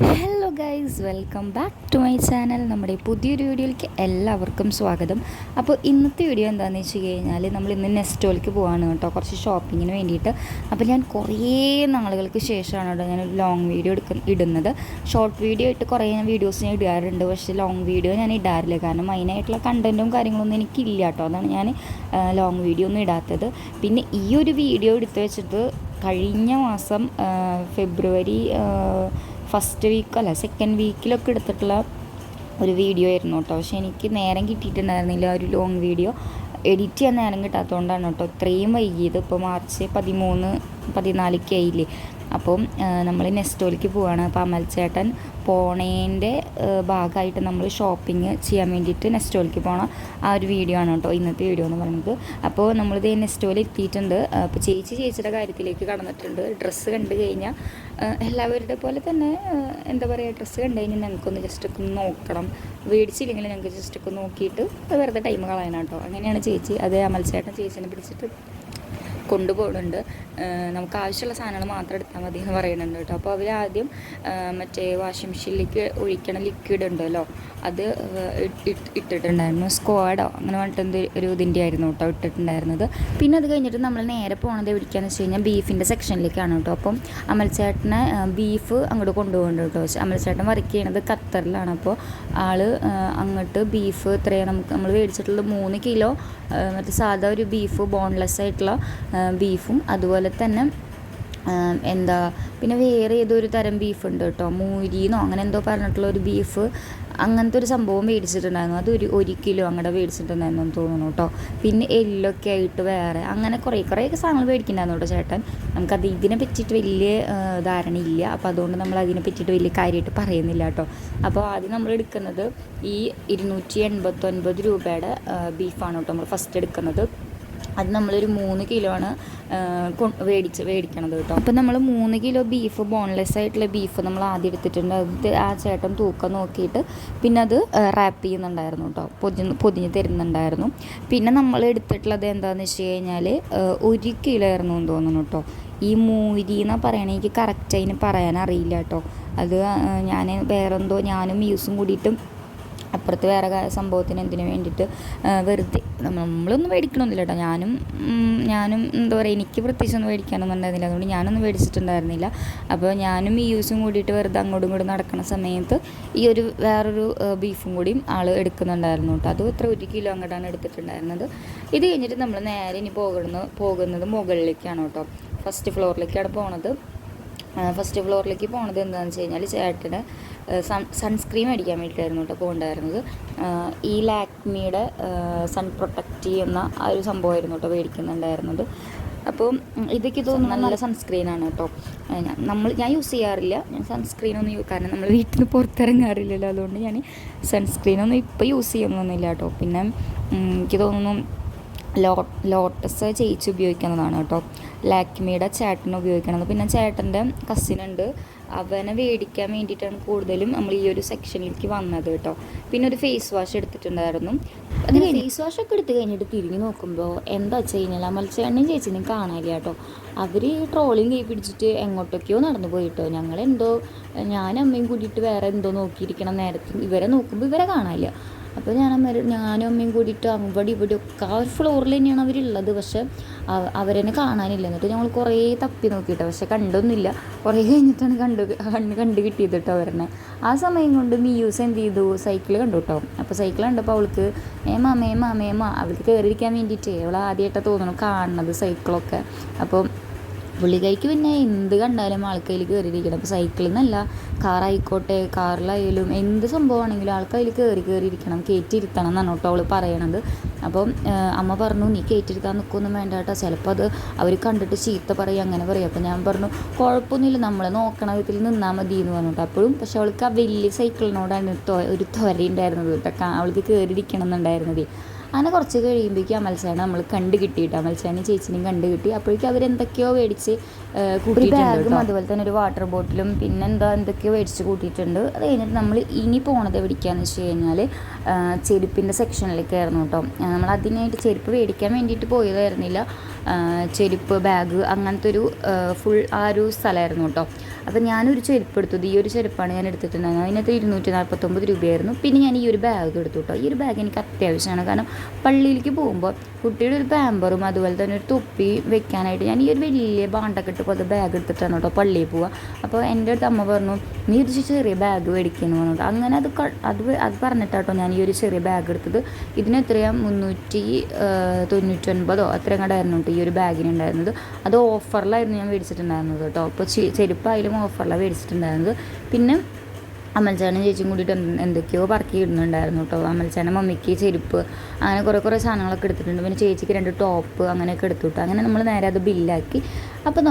Hello guys, welcome back to my channel. നമ്മുടെ പുതിയൊരു വീഡിയോയിലേക്ക് എല്ലാവർക്കും സ്വാഗതം. അപ്പോൾ ഇന്നത്തെ വീഡിയോ എന്താണെന്ന് വെച്ച് കഴിഞ്ഞാൽ നമ്മൾ ഇന്ന് നെസ്റ്റോയിലേക്ക് പോവാണ് കേട്ടോ, കുറച്ച് ഷോപ്പിങ്ങിന് വേണ്ടിയിട്ട്. അപ്പോൾ ഞാൻ കുറേ നാളുകൾക്ക് ശേഷമാണ് കേട്ടോ ഞാനൊരു ലോങ് വീഡിയോ ഇടുന്നത്. ഷോർട്ട് വീഡിയോ ആയിട്ട് കുറേ വീഡിയോസ് ഞാൻ ഇടാറുണ്ട്, പക്ഷേ ലോങ് വീഡിയോ ഞാൻ ഇടാറില്ല. കാരണം അതിനായിട്ടുള്ള കണ്ടൻറ്റും കാര്യങ്ങളൊന്നും എനിക്കില്ല കേട്ടോ. അതാണ് ഞാൻ ലോങ് വീഡിയോ ഒന്നും ഇടാത്തത്. പിന്നെ ഈ ഒരു വീഡിയോ എടുത്തു വെച്ചിട്ട് കഴിഞ്ഞ മാസം ഫെബ്രുവരി ഫസ്റ്റ് വീക്കല്ല സെക്കൻഡ് വീക്കിലൊക്കെ എടുത്തിട്ടുള്ള ഒരു വീഡിയോ ആയിരുന്നു കേട്ടോ. പക്ഷേ എനിക്ക് നേരം കിട്ടിയിട്ടുണ്ടായിരുന്നില്ല ഒരു ലോങ് വീഡിയോ എഡിറ്റ് ചെയ്യാൻ നേരം കിട്ടാത്തതുകൊണ്ടാണ് കേട്ടോ ഇത്രയും വൈകിയത്. ഇപ്പോൾ മാർച്ച് 13-14 ആയില്ലേ. അപ്പം നമ്മൾ നെസ്റ്റോയിലേക്ക് പോവുകയാണ്. അപ്പോൾ അമൽ ചേട്ടൻ പോണേൻ്റെ ഭാഗമായിട്ട് നമ്മൾ ഷോപ്പിംഗ് ചെയ്യാൻ വേണ്ടിയിട്ട് നെസ്റ്റോയിലേക്ക് പോകണം. ആ ഒരു വീഡിയോ ആണ് കേട്ടോ ഇന്നത്തെ വീഡിയോ എന്ന് പറയുന്നത്. അപ്പോൾ നമ്മളിത് നെസ്റ്റോയിൽ എത്തിയിട്ടുണ്ട്. അപ്പോൾ ചേച്ചിയുടെ കാര്യത്തിലേക്ക് കടന്നിട്ടുണ്ട്. ഡ്രസ്സ് കണ്ടു കഴിഞ്ഞാൽ എല്ലാവരുടെ പോലെ തന്നെ എന്താ പറയുക, ഡ്രസ്സ് കണ്ടു കഴിഞ്ഞാൽ ഞങ്ങൾക്കൊന്ന് ജസ്റ്റ് ഒക്കെ നോക്കണം, മേടിച്ചില്ലെങ്കിൽ ഞങ്ങൾക്ക് ജസ്റ്റ് ഒക്കെ നോക്കിയിട്ട് വെറുതെ ടൈം കളയാനാട്ടോ. അങ്ങനെയാണ് ചേച്ചി. അത് അമൽ ചേട്ടൻ ചേച്ചിനെ പിടിച്ചിട്ട് കൊണ്ടുപോകുന്നുണ്ട്. നമുക്ക് ആവശ്യമുള്ള സാധനങ്ങൾ മാത്രം എടുത്താൽ മതി എന്ന് പറയുന്നുണ്ട് കേട്ടോ. അപ്പോൾ അവർ ആദ്യം മറ്റേ വാഷിംഗ് മെഷീനിലേക്ക് ഒഴിക്കണ ലിക്വിഡ് ഉണ്ടല്ലോ, അത് ഇട്ടിട്ടുണ്ടായിരുന്നു. സ്ക്വാഡോ അങ്ങനെ പറഞ്ഞിട്ട് ഒരു ഇതിൻ്റെ ആയിരുന്നു കേട്ടോ ഇട്ടിട്ടുണ്ടായിരുന്നത്. പിന്നെ അത് കഴിഞ്ഞിട്ട് നമ്മൾ നേരെ പോകുന്നത് എവിടേക്കാന്ന് വെച്ച് കഴിഞ്ഞാൽ ബീഫിൻ്റെ സെക്ഷനിലേക്കാണ് കേട്ടോ. അപ്പം അമൽ ചേട്ടനെ ബീഫ് അങ്ങോട്ട് കൊണ്ടുപോകുന്നുണ്ട് കേട്ടോ. അമൽ ചേട്ടൻ വർക്ക് ചെയ്യണത് ഖത്തറിലാണ്. അപ്പോൾ ആൾ അങ്ങോട്ട് ബീഫ് ഇത്രയും നമ്മൾ മേടിച്ചിട്ടുള്ളത് 3 കിലോ മറ്റേ സാധാ ഒരു ബീഫ് ബോൺലെസ് ആയിട്ടുള്ള ബീഫും, അതുപോലെ തന്നെ എന്താ പിന്നെ വേറെ ഏതൊരു തരം ബീഫ് ഉണ്ട് കേട്ടോ, മൂരിന്നോ അങ്ങനെ എന്തോ പറഞ്ഞിട്ടുള്ള ഒരു ബീഫ്, അങ്ങനത്തെ ഒരു സംഭവം മേടിച്ചിട്ടുണ്ടായിരുന്നു. അത് 1 കിലോ അങ്ങോട്ട് മേടിച്ചിട്ടുണ്ടായിരുന്നു എന്ന് തോന്നുന്നു കേട്ടോ. പിന്നെ എല്ലൊക്കെ ആയിട്ട് വേറെ അങ്ങനെ കുറേ സാധനങ്ങൾ മേടിക്കുന്നുണ്ടായിരുന്നു കേട്ടോ ചേട്ടൻ. നമുക്കത് ഇതിനെ പറ്റിയിട്ട് വലിയ ധാരണയില്ല. അപ്പോൾ അതുകൊണ്ട് നമ്മൾ അതിനെ പറ്റിയിട്ട് വലിയ കാര്യമായിട്ട് പറയുന്നില്ല കേട്ടോ. അപ്പോൾ ആദ്യം നമ്മൾ എടുക്കുന്നത് ഈ 289 രൂപയുടെ ബീഫാണ് കേട്ടോ നമ്മൾ ഫസ്റ്റ് എടുക്കുന്നത്. അത് നമ്മളൊരു 3 കിലോ ആണ് മേടിക്കണത് കേട്ടോ. അപ്പം നമ്മൾ 3 കിലോ ബീഫ് ബോൺലെസ് ആയിട്ടുള്ള ബീഫ് നമ്മൾ ആദ്യം എടുത്തിട്ടുണ്ട്. അത് ആ ചേട്ടൻ തൂക്കം നോക്കിയിട്ട് പിന്നെ അത് റാപ്പ് ചെയ്യുന്നുണ്ടായിരുന്നു കേട്ടോ, പൊതിഞ്ഞ് തരുന്നുണ്ടായിരുന്നു. പിന്നെ നമ്മൾ എടുത്തിട്ടുള്ളത് എന്താണെന്ന് വെച്ച് കഴിഞ്ഞാൽ 1 കിലോ ആയിരുന്നു എന്ന് തോന്നുന്നു കേട്ടോ. ഈ മൂരി എന്നാ പറയണേ, എനിക്ക് കറക്റ്റ് അതിന് പറയാൻ അറിയില്ല കേട്ടോ. അത് ഞാൻ വേറെന്തോ ഞാനും യൂസും കൂടിയിട്ടും അപ്പുറത്ത് വേറെ സംഭവത്തിന് എന്തിനു വേണ്ടിയിട്ട് വെറുതെ നമ്മളൊന്നും മേടിക്കണമെന്നില്ല കേട്ടോ. ഞാനും എന്താ പറയുക, എനിക്ക് പ്രത്യേകിച്ചൊന്നും മേടിക്കാനൊന്നും ഉണ്ടായിരുന്നില്ല. അതുകൊണ്ട് ഞാനൊന്നും മേടിച്ചിട്ടുണ്ടായിരുന്നില്ല. അപ്പോൾ ഞാനും ഈ യൂസും കൂടിയിട്ട് വെറുതെ അങ്ങോട്ടും ഇങ്ങോട്ടും നടക്കുന്ന സമയത്ത് ഈ ഒരു വേറൊരു ബീഫും കൂടിയും ആൾ എടുക്കുന്നുണ്ടായിരുന്നു കേട്ടോ. അതും ഇത്ര 1 കിലോ അങ്ങോട്ടാണ് എടുത്തിട്ടുണ്ടായിരുന്നത്. ഇത് കഴിഞ്ഞിട്ട് നമ്മൾ നേരെ ഇനി പോകുന്നത് മുകളിലേക്കാണ് കേട്ടോ. ഫസ്റ്റ് ഫ്ലോറിലേക്കാണ് പോണത്. ഫസ്റ്റ് ഫ്ലോറിലേക്ക് പോണത് എന്താണെന്ന് വെച്ച് കഴിഞ്ഞാൽ ചേട്ടന് സൺസ്ക്രീൻ മേടിക്കാൻ വേണ്ടിയിട്ടായിരുന്നു കേട്ടോ പോകണ്ടായിരുന്നത്. ഈ ലാക്മിയുടെ സൺ പ്രൊട്ടക്റ്റ് ചെയ്യുന്ന ആ ഒരു സംഭവമായിരുന്നു കേട്ടോ മേടിക്കുന്നുണ്ടായിരുന്നത്. അപ്പോൾ ഇതൊക്കെ തോന്നുന്നു നല്ല സൺസ്ക്രീനാണ് കേട്ടോ. ഞാൻ യൂസ് ചെയ്യാറില്ല. ഞാൻ സൺസ്ക്രീനൊന്നും കാരണം നമ്മൾ വീട്ടിൽ നിന്ന് പുറത്തിറങ്ങാറില്ലല്ലോ, അതുകൊണ്ട് ഞാൻ സൺസ്ക്രീനൊന്നും ഇപ്പോൾ യൂസ് ചെയ്യുന്നൊന്നുമില്ല കേട്ടോ. പിന്നെ എനിക്ക് തോന്നുന്നു ലോട്ടസ് ചേച്ചി ഉപയോഗിക്കുന്നതാണ് കേട്ടോ, ലാക്മിയുടെ ചേട്ടൻ ഉപയോഗിക്കണത്. പിന്നെ ചേട്ടൻ്റെ കസിനുണ്ട്, അവനെ മേടിക്കാൻ വേണ്ടിയിട്ടാണ് കൂടുതലും നമ്മൾ ഈ ഒരു സെക്ഷനിലേക്ക് വന്നത് കേട്ടോ. പിന്നെ ഒരു ഫേസ് വാഷ് എടുത്തിട്ടുണ്ടായിരുന്നു. അങ്ങനെ ഫേസ് വാഷൊക്കെ എടുത്ത് കഴിഞ്ഞിട്ട് തിരിഞ്ഞ് നോക്കുമ്പോൾ എന്താ വെച്ച് കഴിഞ്ഞാൽ അമൽച്ചേട്ടനും ചേച്ചിനെയും കാണാനില്ല കേട്ടോ. അവർ ട്രോളിയും കൈ പിടിച്ചിട്ട് എങ്ങോട്ടൊക്കെയോ നടന്നു പോയിട്ടോ. ഞാനും അമ്മയും കൂടിയിട്ട് വേറെ എന്തോ നോക്കിയിരിക്കണം നേരത്തെ ഇവരെ നോക്കുമ്പോൾ ഇവരെ കാണാനില്ല. അപ്പോൾ ഞാനും അമ്മയും കൂടിയിട്ട് അവിടെ ഒക്കെ ആ ഒരു ഫ്ലോറിൽ തന്നെയാണ് അവരുള്ളത്. പക്ഷെ അവരെന്നെ കാണാനില്ല. എന്നിട്ട് ഞങ്ങൾ കുറേ തപ്പി നോക്കിയിട്ടോ, പക്ഷെ കണ്ടൊന്നുമില്ല. കുറേ കഴിഞ്ഞിട്ടാണ് കണ്ട് കിട്ടിയത് കേട്ടോ അവരെന്നെ. ആ സമയം കൊണ്ട് മിയൂസ് എന്ത് ചെയ്തു, സൈക്കിൾ കണ്ടു കേട്ടോ. അപ്പോൾ സൈക്കിൾ കണ്ടപ്പോൾ അവൾക്ക് മേമ അവൾക്ക് കയറിയിരിക്കാൻ വേണ്ടിയിട്ട് അവൾ ആദ്യമായിട്ടാണ് തോന്നുന്നു കാണുന്നത് സൈക്കിളൊക്കെ. അപ്പോൾ പുള്ളിക്കാരിക്ക് പിന്നെ എന്ത് കണ്ടാലും ആൾക്കതിൽ കയറിയിരിക്കണം. അപ്പോൾ സൈക്കിളിൽ നിന്നല്ല, കാറായിക്കോട്ടെ, കാറിലായാലും എന്ത് സംഭവമാണെങ്കിലും ആൾക്കതിൽ കയറിയിരിക്കണം, കയറ്റിയിരുത്തണം എന്നാണ് കേട്ടോ അവൾ പറയണത്. അപ്പം അമ്മ പറഞ്ഞു, നീ കയറ്റിയിരുത്താൻ നിൽക്കൊന്നും വേണ്ട കേട്ടോ, ചിലപ്പോൾ അത് അവർ കണ്ടിട്ട് ചീത്ത പറയും, അങ്ങനെ പറയും. അപ്പോൾ ഞാൻ പറഞ്ഞു കുഴപ്പമൊന്നുമില്ല, നമ്മളെ നോക്കണ വിധത്തിൽ നിന്നാൽ മതി എന്ന് പറഞ്ഞിട്ട്. അപ്പോഴും പക്ഷെ അവൾക്ക് ആ വലിയ സൈക്കിളിനോടാണ് ഒരു ത്വരയുണ്ടായിരുന്നത് കേട്ടോ, അവൾക്ക് കയറിയിരിക്കണം എന്നുണ്ടായിരുന്നത്. അങ്ങനെ കുറച്ച് കഴിയുമ്പോഴേക്കും അമൽച്ചേനെ നമ്മൾ കണ്ടു കിട്ടിയിട്ട് അമൽച്ചേനെ ചേച്ചിനെയും കണ്ടു കിട്ടി. അപ്പോഴേക്കും അവരെന്തൊക്കെയോ മേടിച്ച് കൂട്ടിയിട്ടുണ്ട്. അതുപോലെ തന്നെ ഒരു വാട്ടർ ബോട്ടിലും പിന്നെ എന്തൊക്കെയോ മേടിച്ച് കൂട്ടിയിട്ടുണ്ട്. അത് കഴിഞ്ഞിട്ട് നമ്മൾ ഇനി പോണത് എവിടേക്കാന്ന് വെച്ച് കഴിഞ്ഞാൽ ചെരുപ്പിൻ്റെ സെക്ഷനിലേക്കായിരുന്നു കേട്ടോ. നമ്മൾ അതിനായിട്ട് ചെരുപ്പ് മേടിക്കാൻ വേണ്ടിയിട്ട് പോയതായിരുന്നില്ല, ചെരുപ്പ് ബാഗ് അങ്ങനത്തെ ഒരു ഫുൾ ആ ഒരു സ്ഥലമായിരുന്നു കേട്ടോ. അപ്പോൾ ഞാനൊരു ചെരുപ്പ് എടുത്തത്, ഈ ഒരു ചെരുപ്പാണ് ഞാൻ എടുത്തിട്ടുണ്ടായിരുന്നത്. അതിനകത്ത് 249 രൂപയായിരുന്നു. പിന്നെ ഞാൻ ഈ ഒരു ബാഗ് എടുത്തു കേട്ടോ. ഈ ഒരു ബാഗ് എനിക്ക് അത്യാവശ്യമാണ്, കാരണം പള്ളിയിലേക്ക് പോകുമ്പോൾ കുട്ടിയുടെ ഒരു പാമ്പറും അതുപോലെ തന്നെ ഒരു തൊപ്പി വെക്കാനായിട്ട് ഞാൻ ഈ ഒരു വലിയ ബാണ്ടക്കെട്ട് പോലത്തെ ബാഗ് എടുത്തിട്ടാണ് കേട്ടോ പള്ളിയിൽ പോവുക. അപ്പോൾ എൻ്റെ അടുത്ത് അമ്മ പറഞ്ഞു, നീ ഒരു ചെറിയ ബാഗ് മേടിക്കുന്നു പറഞ്ഞിട്ട്. അങ്ങനെ അത് പറഞ്ഞിട്ടാട്ടോ ഞാൻ ഈ ഒരു ചെറിയ ബാഗ് എടുത്തത്. ഇതിന് എത്രയാണ് 399 അത്രയും കണ്ടായിരുന്നു കേട്ടോ ഈ ഒരു ബാഗിനുണ്ടായിരുന്നത്. അത് ഓഫറിലായിരുന്നു ഞാൻ മേടിച്ചിട്ടുണ്ടായിരുന്നത് കേട്ടോ. അപ്പോൾ ചെരുപ്പായാലും ഓഫറിലാണ് മേടിച്ചിട്ടുണ്ടായിരുന്നത്. പിന്നെ അമൽച്ചാനും ചേച്ചിയും കൂടിയിട്ട് എന്തൊക്കെയോ പറക്കി ഇടുന്നുണ്ടായിരുന്നു കേട്ടോ. അമൽച്ചാൻ്റെ മമ്മിക്ക് ചെരുപ്പ് അങ്ങനെ കുറേ സാധനങ്ങളൊക്കെ എടുത്തിട്ടുണ്ട്. പിന്നെ ചേച്ചിക്ക് 2 ടോപ്പ് അങ്ങനെയൊക്കെ എടുത്തു കേട്ടോ. അങ്ങനെ നമ്മൾ നേരെ അത് ബില്ലാക്കി. അപ്പോൾ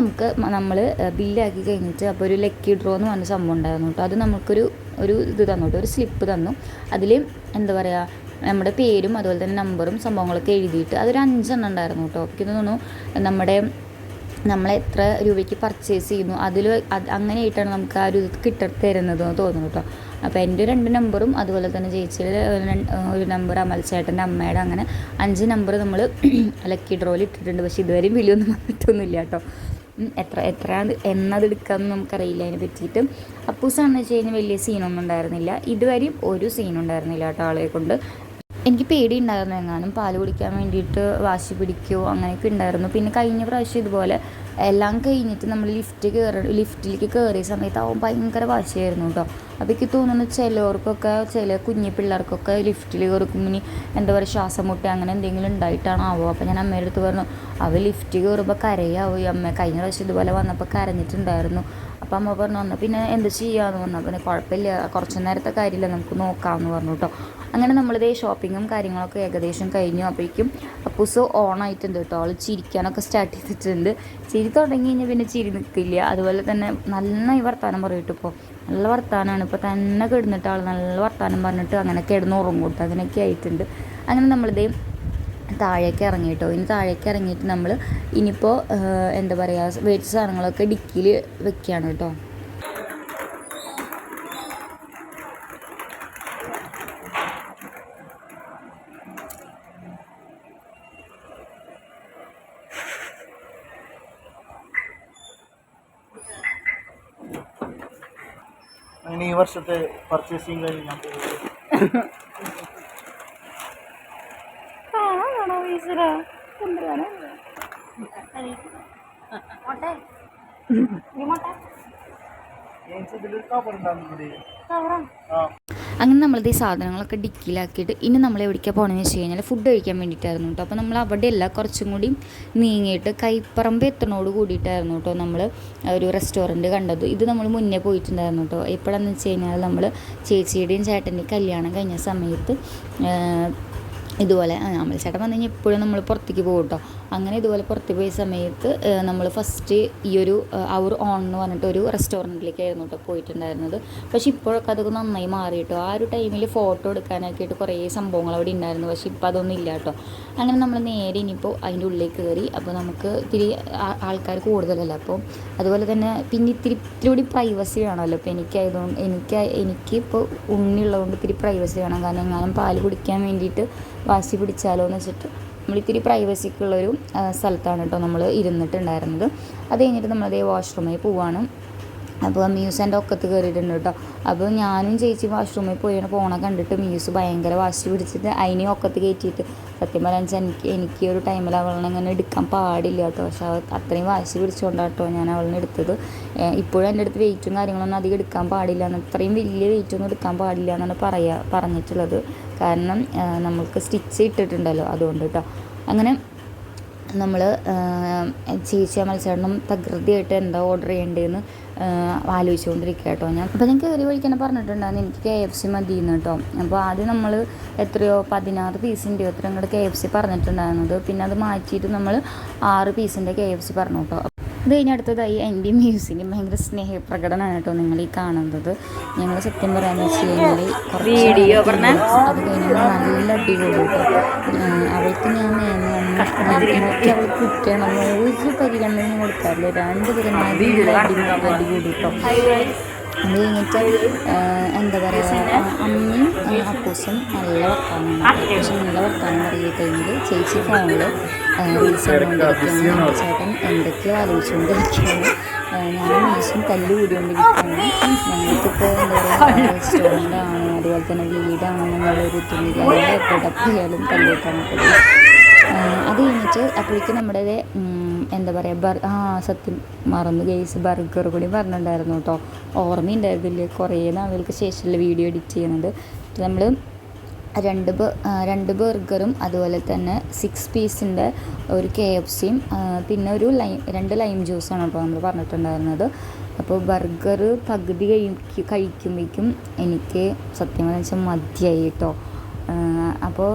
നമ്മൾ ബില്ലാക്കി കഴിഞ്ഞിട്ട് അപ്പോൾ ഒരു ലക്കി ഡ്രോ എന്ന് പറഞ്ഞ സംഭവം ഉണ്ടായിരുന്നു കേട്ടോ. അത് നമുക്കൊരു ഇത് തന്നു കേട്ടോ, ഒരു സ്ലിപ്പ് തന്നു. അതിൽ എന്താ പറയുക, നമ്മുടെ പേരും അതുപോലെ തന്നെ നമ്പറും സംഭവങ്ങളൊക്കെ എഴുതിയിട്ട് അതൊരു 5 എണ്ണം ഉണ്ടായിരുന്നു കേട്ടോ. എനിക്ക് തോന്നുന്നു നമ്മൾ എത്ര രൂപയ്ക്ക് പർച്ചേസ് ചെയ്യുന്നു അങ്ങനെയായിട്ടാണ് നമുക്ക് ആ ഒരു ഇത് തരുന്നതെന്ന് തോന്നുന്നു കേട്ടോ. അപ്പോൾ എൻ്റെ 2 നമ്പറും അതുപോലെ തന്നെ ചേച്ചിയുടെ ഒരു നമ്പർ, അമൽച്ചേട്ടൻ്റെ അമ്മയുടെ, അങ്ങനെ 5 നമ്പർ നമ്മൾ ലക്കി ഡ്രോയിൽ ഇട്ടിട്ടുണ്ട്. പക്ഷേ ഇതുവരെയും വിലയൊന്നും വന്നിട്ടൊന്നുമില്ല കേട്ടോ. എത്ര എന്നതെടുക്കാമെന്ന് നമുക്കറിയില്ല അതിനെ പറ്റിയിട്ട്. അപ്പൂസാണെന്ന് വെച്ച് കഴിഞ്ഞാൽ വലിയ സീനൊന്നും ഉണ്ടായിരുന്നില്ല, ഇതുവരെയും ഒരു സീനുണ്ടായിരുന്നില്ല കേട്ടോ ആളെ കൊണ്ട്. എനിക്ക് പേടി ഉണ്ടായിരുന്നു, എങ്ങാനും പാല് കുടിക്കാൻ വേണ്ടിയിട്ട് വാശി പിടിക്കുമോ അങ്ങനെയൊക്കെ ഉണ്ടായിരുന്നു. പിന്നെ കഴിഞ്ഞ പ്രാവശ്യം ഇതുപോലെ എല്ലാം കഴിഞ്ഞിട്ട് നമ്മൾ ലിഫ്റ്റിലേക്ക് കയറിയ സമയത്ത് ഭയങ്കര വാശിയായിരുന്നു കേട്ടോ. അപ്പോൾ എനിക്ക് തോന്നുന്നു ചില കുഞ്ഞു പിള്ളേർക്കൊക്കെ ലിഫ്റ്റിൽ കയറുമ്പോൾ ഇനി എന്താ പറയുക, ശ്വാസം മുട്ട അങ്ങനെ എന്തെങ്കിലും ഉണ്ടായിട്ടാണാവോ. അപ്പോൾ ഞാൻ അമ്മയുടെ അടുത്ത് പറഞ്ഞു, അവൾ ലിഫ്റ്റ് കയറുമ്പോൾ കരയാവോ അമ്മ, കഴിഞ്ഞ പ്രാവശ്യം ഇതുപോലെ വന്നപ്പോൾ കരഞ്ഞിട്ടുണ്ടായിരുന്നു. അപ്പോൾ അമ്മ പറഞ്ഞു, വന്നാൽ പിന്നെ എന്ത് ചെയ്യാമെന്ന് പറഞ്ഞു. പിന്നെ കുഴപ്പമില്ല, കുറച്ച് നേരത്തെ കാര്യമില്ല, നമുക്ക് നോക്കാമെന്ന് പറഞ്ഞു കേട്ടോ. അങ്ങനെ നമ്മളിതേ ഷോപ്പിങ്ങും കാര്യങ്ങളൊക്കെ ഏകദേശം കഴിഞ്ഞു. അപ്പോഴേക്കും അപ്പൂസ് ഓണായിട്ടുണ്ട് കേട്ടോ. ആൾ ചിരിക്കാനൊക്കെ സ്റ്റാർട്ട് ചെയ്തിട്ടുണ്ട്. ചിരി തുടങ്ങി കഴിഞ്ഞാൽ പിന്നെ ചിരി നിൽക്കില്ല. അതുപോലെ തന്നെ നന്നായി വർത്താനം പറയും ഇപ്പോൾ, നല്ല വർത്താനമാണ്. ഇപ്പോൾ തന്നെ കിടന്നിട്ട് ആൾ നല്ല വർത്താനം പറഞ്ഞിട്ട് അങ്ങനെ കിടന്ന് ഉറങ്ങൂട്ടോ, അങ്ങനെയൊക്കെ ആയിട്ടുണ്ട്. അങ്ങനെ നമ്മളിതേ താഴേക്ക് ഇറങ്ങി കേട്ടോ. ഇനി താഴേക്ക് ഇറങ്ങിയിട്ട് നമ്മൾ ഇനിയിപ്പോൾ എന്താ പറയുക, വേസ്റ്റ് സാധനങ്ങളൊക്കെ ഡിക്കിയിൽ വെക്കുകയാണ് കേട്ടോ. അങ്ങനെ ഈ വർഷത്തെ പർച്ചേസിങ് കഴിഞ്ഞാൽ അങ്ങനെ നമ്മളിത് ഈ സാധനങ്ങളൊക്കെ ഡിക്കിയിലാക്കിയിട്ട് ഇനി നമ്മൾ എവിടേക്കാണ് പോകണമെന്ന് വെച്ച് കഴിഞ്ഞാൽ ഫുഡ് കഴിക്കാൻ വേണ്ടിയിട്ടായിരുന്നു കേട്ടോ. അപ്പോൾ നമ്മൾ അവിടെയല്ല, കുറച്ചും കൂടി നീങ്ങിയിട്ട് കൈപ്പറമ്പ് എത്തണോട് കൂടിയിട്ടായിരുന്നു കേട്ടോ നമ്മൾ ഒരു റെസ്റ്റോറൻറ്റ് കണ്ടത്. ഇത് നമ്മൾ മുന്നേ പോയിട്ടുണ്ടായിരുന്നു കേട്ടോ. എപ്പോഴാണെന്ന് വെച്ച് കഴിഞ്ഞാൽ നമ്മൾ ചേച്ചിയുടെയും ചേട്ടൻ്റെയും കല്യാണം കഴിഞ്ഞ സമയത്ത് ഇതുപോലെ അമൽച്ചേട്ടൻ വന്നു കഴിഞ്ഞാൽ എപ്പോഴും നമ്മൾ പുറത്തേക്ക് പോകും കേട്ടോ. അങ്ങനെ ഇതുപോലെ പുറത്ത് പോയ സമയത്ത് നമ്മൾ ഫസ്റ്റ് ഈ ഒരു അവർ ഓൺ എന്ന് പറഞ്ഞിട്ട് ഒരു റെസ്റ്റോറൻറ്റിലേക്കായിരുന്നു കേട്ടോ പോയിട്ടുണ്ടായിരുന്നത്. പക്ഷേ ഇപ്പോഴൊക്കെ അതൊക്കെ നന്നായി മാറി കേട്ടോ. ആ ഒരു ടൈമിൽ ഫോട്ടോ എടുക്കാനൊക്കെ ആയിട്ട് കുറേ സംഭവങ്ങൾ അവിടെ ഉണ്ടായിരുന്നു, പക്ഷേ ഇപ്പോൾ അതൊന്നും ഇല്ല കേട്ടോ. അങ്ങനെ നമ്മൾ നേരെ ഇനിയിപ്പോൾ അതിൻ്റെ ഉള്ളിൽ കയറി. അപ്പോൾ നമുക്ക് ഇത്തിരി ആൾക്കാർ കൂടുതലല്ല, അപ്പോൾ അതുപോലെ തന്നെ പിന്നെ ഇത്തിരി കൂടി പ്രൈവസി വേണമല്ലോ. അപ്പോൾ എനിക്കിപ്പോൾ ഉണ്ണിയുള്ളതുകൊണ്ട് ഇത്തിരി പ്രൈവസി വേണം, കാരണം എങ്ങാനും പാല് കുടിക്കാൻ വേണ്ടിയിട്ട് വാശി പിടിച്ചാലോ എന്ന് വെച്ചിട്ട് നമ്മളിത്തിരി പ്രൈവസിക്കുള്ളൊരു സ്ഥലത്താണ് കേട്ടോ നമ്മൾ ഇരുന്നിട്ടുണ്ടായിരുന്നത്. അത് കഴിഞ്ഞിട്ട് നമ്മളതേ വാഷ്റൂമിൽ പോവാണ്. അപ്പോൾ മ്യൂസിൻ്റെ ഒക്കത്ത് കയറിയിട്ടുണ്ട് കേട്ടോ. അപ്പോൾ ഞാനും ചേച്ചി വാഷ്റൂമിൽ പോണ കണ്ടിട്ട് മ്യൂസ് ഭയങ്കര വാശി പിടിച്ചിട്ട് അതിനെ ഒക്കത്ത് കയറ്റിയിട്ട്, സത്യം പറയാൻ എനിക്ക് ഒരു ടൈമിൽ അവളെ അങ്ങനെ എടുക്കാൻ പാടില്ല കേട്ടോ. പക്ഷെ അത്രയും വാശി പിടിച്ചുകൊണ്ടാണ് കേട്ടോ ഞാൻ അവളിനെ എടുത്തത്. ഇപ്പോഴും എൻ്റെ അടുത്ത് വെയിറ്റും കാര്യങ്ങളൊന്നും അധികം എടുക്കാൻ പാടില്ല എന്ന്, അത്രയും വലിയ വെയിറ്റൊന്നും എടുക്കാൻ പാടില്ല എന്നാണ് പറഞ്ഞിട്ടുള്ളത്. കാരണം നമ്മൾക്ക് സ്റ്റിച്ച് ഇട്ടിട്ടുണ്ടല്ലോ, അതുകൊണ്ട് കേട്ടോ. അങ്ങനെ നമ്മൾ ചേച്ചി മത്സരം തകൃതിയായിട്ട് എന്താ ഓർഡർ ചെയ്യേണ്ടതെന്ന് ആലോചിച്ചുകൊണ്ടിരിക്കുക കേട്ടോ ഞാൻ. അപ്പോൾ ഞാൻ കയറി വഴിക്കാൻ പറഞ്ഞിട്ടുണ്ടായിരുന്നു എനിക്ക് KFC മതിയെന്ന് കേട്ടോ. അപ്പോൾ ആദ്യം നമ്മൾ എത്രയോ 16 പീസിൻ്റെ എത്ര അങ്ങോട്ട് KFC പറഞ്ഞിട്ടുണ്ടായിരുന്നത്. പിന്നെ അത് മാറ്റിയിട്ട് നമ്മൾ 6 പീസിൻ്റെ KFC പറഞ്ഞു കേട്ടോ. ഇത് കഴിഞ്ഞ് അടുത്തതായി എൻ്റെ മ്യൂസിക് ഭയങ്കര സ്നേഹപ്രകടനമാണ് കേട്ടോ നിങ്ങൾ ഈ കാണുന്നത്. ഞങ്ങൾ സത്യം പറയാമെന്ന് വെച്ച് കഴിഞ്ഞാൽ വീഡിയോ അത് കഴിഞ്ഞാൽ നല്ല അടിപൊളി കേട്ടോ. അവൾക്ക് ഞാൻ നോക്കി അവൾ കുറ്റണം ഒരു പരിഗണനയും കൊടുക്കാറില്ല. 2 പേരും നല്ല അടിപൊളി കേട്ടോ. അത് കഴിഞ്ഞിട്ട് എന്താ പറയുക, അമ്മയും അപ്പൂസും നല്ല വർത്താനമാണ്. അപ്പൂസും നല്ല വർത്താനം പറയുക കഴിഞ്ഞാൽ ചേച്ചി ഫോണിൽ റീൽസ് കണ്ടുകൊണ്ടിരിക്കുകയാണ്. എൻ്റെ ചേട്ടൻ എന്തൊക്കെയോ ആലോചിച്ചുകൊണ്ടിരിക്കുകയാണ്. ഞാനും മീശും തല്ല് കൂടിക്കൊണ്ടിരിക്കുകയാണ്. ഞങ്ങൾക്കിപ്പോൾ എന്താ പറയുക, റെസ്റ്റോറൻ്റ് ആണ്, അതുപോലെ തന്നെ വീടാണെന്നുള്ളൊരു തുണിയിൽ എവിടെ പോയാലും തല്ലിട്ടാണ്. അത് കഴിഞ്ഞിട്ട് അപ്പോഴേക്കും നമ്മുടെ എന്താ പറയുക, സത്യം മറന്നു ഗെയ്സ്, ബർഗർ കൂടി പറഞ്ഞിട്ടുണ്ടായിരുന്നു കേട്ടോ. ഓർമ്മയുണ്ടായിരുന്നില്ല, കുറേ നാളുകൾക്ക് ശേഷമുള്ള വീഡിയോ എഡിറ്റ് ചെയ്യുന്നത്. നമ്മൾ രണ്ട് ബർഗറും അതുപോലെ തന്നെ 6 പീസിൻ്റെ ഒരു KFCയും പിന്നെ ഒരു 2 ലൈം ജ്യൂസാണ് കേട്ടോ നമ്മൾ പറഞ്ഞിട്ടുണ്ടായിരുന്നത്. അപ്പോൾ ബർഗർ പകുതി കഴിക്കുമ്പോഴേക്കും എനിക്ക് സത്യം പറഞ്ഞാൽ മതിയായി കേട്ടോ. അപ്പോൾ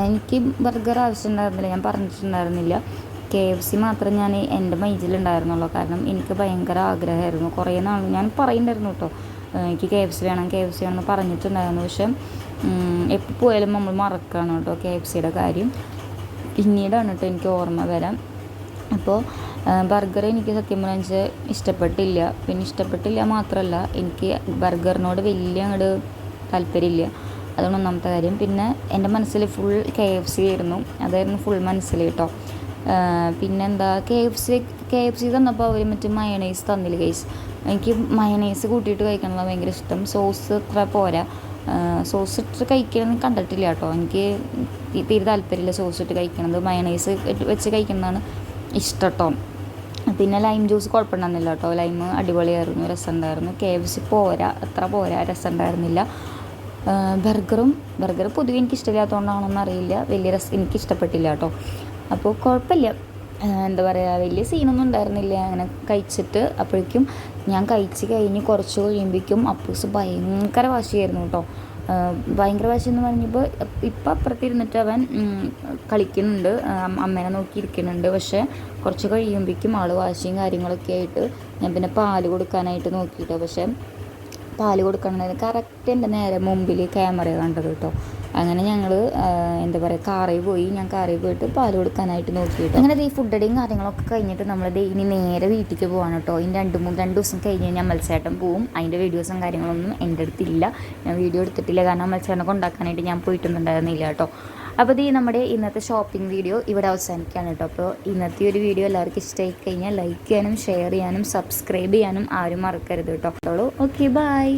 എനിക്ക് ബർഗർ ആവശ്യമുണ്ടായിരുന്നില്ല, ഞാൻ പറഞ്ഞിട്ടുണ്ടായിരുന്നില്ല. KFC മാത്രം ഞാൻ എൻ്റെ മൈൻഡിലുണ്ടായിരുന്നുള്ളൂ. കാരണം എനിക്ക് ഭയങ്കര ആഗ്രഹമായിരുന്നു, കുറേ നാൾ ഞാൻ പറയുന്നുണ്ടായിരുന്നു കേട്ടോ, എനിക്ക് KFC വേണമെന്ന് പറഞ്ഞിട്ടുണ്ടായിരുന്നു. പക്ഷെ എപ്പോൾ പോയാലും നമ്മൾ മറക്കുകയാണ് കേട്ടോ KFCയുടെ കാര്യം. പിന്നീടാണ് കേട്ടോ എനിക്ക് ഓർമ്മ വരാം. അപ്പോൾ ബർഗർ എനിക്ക് സത്യം പറഞ്ഞാൽ ഇഷ്ടപ്പെട്ടില്ല. പിന്നെ ഇഷ്ടപ്പെട്ടില്ല മാത്രമല്ല, എനിക്ക് ബർഗറിനോട് വലിയ അങ്ങോട്ട് താല്പര്യമില്ല. അതാണ് ഒന്നാമത്തെ കാര്യം. പിന്നെ എൻ്റെ മനസ്സിൽ ഫുൾ KFC ആയിരുന്നു, അതായിരുന്നു ഫുൾ മനസ്സിൽ കേട്ടോ. പിന്നെന്താ, KFC തന്നപ്പോൾ അവർ മറ്റേ മയണൈസ് തന്നില്ല ഗൈസ്. എനിക്ക് മയണൈസ് കൂട്ടിയിട്ട് കഴിക്കണതാണ് ഭയങ്കര ഇഷ്ടം. സോസ് അത്ര പോരാ, സോസ് ഇട്ട് കഴിക്കണമെന്ന് കണ്ടിട്ടില്ല കേട്ടോ. എനിക്ക് തീരെ താല്പര്യമില്ല സോസ് ഇട്ട് കഴിക്കണത്, മയണൈസ് വെച്ച് കഴിക്കുന്നതാണ് ഇഷ്ടം കേട്ടോ. പിന്നെ ലൈം ജ്യൂസ് കുഴപ്പമുണ്ടായിരുന്നില്ല കേട്ടോ, ലൈം അടിപൊളിയായിരുന്നു, രസമുണ്ടായിരുന്നു. KFC അത്ര പോരാ, രസമുണ്ടായിരുന്നില്ല. ബർഗർ പൊതുവെ എനിക്ക് ഇഷ്ടമില്ലാത്തതുകൊണ്ടാണെന്ന് അറിയില്ല, വലിയ എനിക്കിഷ്ടപ്പെട്ടില്ല കേട്ടോ. അപ്പോൾ കുഴപ്പമില്ല, എന്താ പറയുക, വലിയ സീനൊന്നും ഉണ്ടായിരുന്നില്ല അങ്ങനെ കഴിച്ചിട്ട്. അപ്പോഴേക്കും ഞാൻ കഴിച്ച് കഴിഞ്ഞ് കുറച്ച് കഴിയുമ്പോഴേക്കും അപ്പൂസ് ഭയങ്കര വാശിയായിരുന്നു കേട്ടോ. ഭയങ്കര വാശി എന്ന് പറഞ്ഞപ്പോൾ ഇപ്പം അപ്പുറത്തിരുന്നിട്ട് അവൻ കളിക്കുന്നുണ്ട്, അമ്മേനെ നോക്കിയിരിക്കുന്നുണ്ട്. പക്ഷേ കുറച്ച് കഴിയുമ്പോഴേക്കും ആൾ വാശിയും കാര്യങ്ങളൊക്കെ ആയിട്ട് ഞാൻ പിന്നെ പാല് കൊടുക്കാനായിട്ട് നോക്കിയിട്ടോ. പക്ഷേ പാല് കൊടുക്കണത് കറക്റ്റ് എൻ്റെ നേരെ മുമ്പിൽ ക്യാമറ കണ്ടത് കേട്ടോ. അങ്ങനെ ഞങ്ങൾ എന്താ പറയുക, കാറിൽ പോയിട്ട് പാല് കൊടുക്കാനായിട്ട് നോക്കിയിട്ട് അങ്ങനെ ഈ ഫുഡടിയും കാര്യങ്ങളൊക്കെ കഴിഞ്ഞിട്ട് നമ്മൾ ഇനി നേരെ വീട്ടിലേക്ക് പോവാണ് കേട്ടോ. ഇനി 2 ദിവസം കഴിഞ്ഞ് കഴിഞ്ഞാൽ മത്സ്യേട്ടൻ പോവും. അതിൻ്റെ വീഡിയോസും കാര്യങ്ങളൊന്നും എൻ്റെ അടുത്തില്ല, ഞാൻ വീഡിയോ എടുത്തിട്ടില്ല, കാരണം മത്സ്യേട്ടനെ കൊണ്ടാക്കാനായിട്ട് ഞാൻ പോയിട്ടുണ്ടായിരുന്നില്ല കേട്ടോ. അപ്പോൾ നമ്മുടെ ഇന്നത്തെ ഷോപ്പിംഗ് വീഡിയോ ഇവിടെ അവസാനിക്കുകയാണ് കേട്ടോ. അപ്പോൾ ഇന്നത്തെ ഒരു വീഡിയോ എല്ലാവർക്കും ഇഷ്ടമായി കഴിഞ്ഞാൽ ലൈക്ക് ചെയ്യാനും ഷെയർ ചെയ്യാനും സബ്സ്ക്രൈബ് ചെയ്യാനും ആരും മറക്കരുത് കേട്ടോ. Okay, by.